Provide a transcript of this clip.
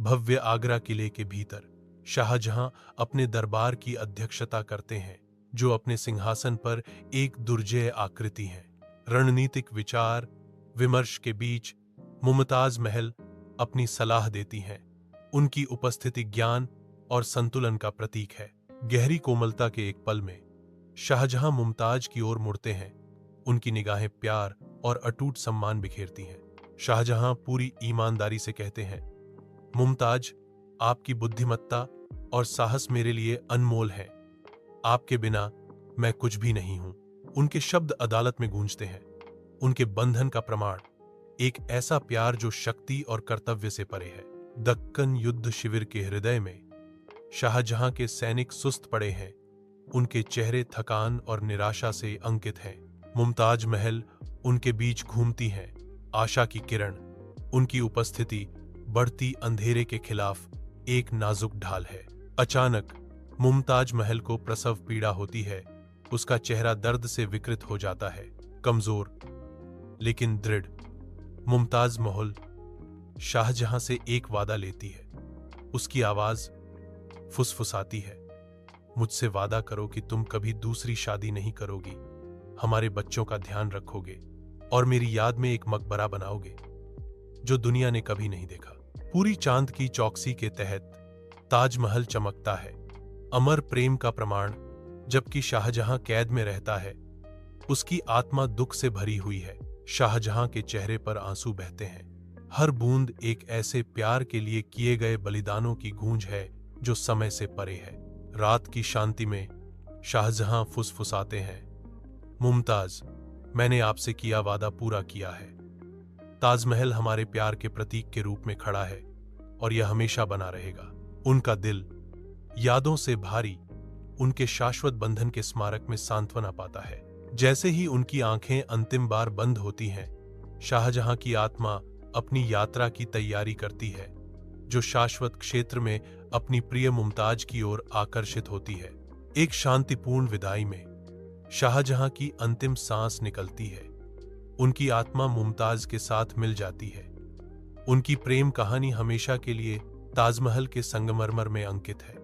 भव्य आगरा किले के भीतर शाहजहां अपने दरबार की अध्यक्षता करते हैं, जो अपने सिंहासन पर एक दुर्जेय आकृति है। रणनीतिक विचार विमर्श के बीच मुमताज महल अपनी सलाह देती हैं। उनकी उपस्थिति ज्ञान और संतुलन का प्रतीक है। गहरी कोमलता के एक पल में शाहजहां मुमताज की ओर मुड़ते हैं। उनकी निगाहें प्यार और अटूट सम्मान बिखेरती हैं। शाहजहां पूरी ईमानदारी से कहते हैं, मुमताज, आपकी बुद्धिमत्ता और साहस मेरे लिए अनमोल है। आपके बिना मैं कुछ भी नहीं हूं। उनके शब्द अदालत में गूंजते हैं। उनके बंधन का प्रमाण एक ऐसा प्यार जो शक्ति और कर्तव्य से परे है। दक्कन युद्ध शिविर के हृदय में शाहजहां के सैनिक सुस्त पड़े हैं। उनके चेहरे थकान और निराशा से अंकित हैं। मुमताज महल उनके बीच घूमती हैं, आशा की किरण। उनकी उपस्थिति बढ़ती अंधेरे के खिलाफ एक नाजुक ढाल है। अचानक मुमताज महल को प्रसव पीड़ा होती है। उसका चेहरा दर्द से विकृत हो जाता है, कमजोर लेकिन दृढ़। मुमताज महल शाहजहां से एक वादा लेती है। उसकी आवाज फुसफुसाती है, मुझसे वादा करो कि तुम कभी दूसरी शादी नहीं करोगी, हमारे बच्चों का ध्यान रखोगे और मेरी याद में एक मकबरा बनाओगे जो दुनिया ने कभी नहीं देखा। पूरी चांद की चौकसी के तहत ताजमहल चमकता है, अमर प्रेम का प्रमाण। जबकि शाहजहां कैद में रहता है, उसकी आत्मा दुख से भरी हुई है। शाहजहां के चेहरे पर आंसू बहते हैं। हर बूंद एक ऐसे प्यार के लिए किए गए बलिदानों की गूंज है जो समय से परे है। रात की शांति में शाहजहां फुसफुसाते हैं, मुमताज, मैंने आपसे किया वादा पूरा किया है। ताजमहल हमारे प्यार के प्रतीक के रूप में खड़ा है और यह हमेशा बना रहेगा। उनका दिल यादों से भारी उनके शाश्वत बंधन के स्मारक में सांत्वना पाता है। जैसे ही उनकी आंखें अंतिम बार बंद होती हैं, शाहजहां की आत्मा अपनी यात्रा की तैयारी करती है, जो शाश्वत क्षेत्र में अपनी प्रिय मुमताज की ओर आकर्षित होती है। एक शांतिपूर्ण विदाई में शाहजहां की अंतिम सांस निकलती है। उनकी आत्मा मुमताज के साथ मिल जाती है। उनकी प्रेम कहानी हमेशा के लिए ताजमहल के संगमरमर में अंकित है।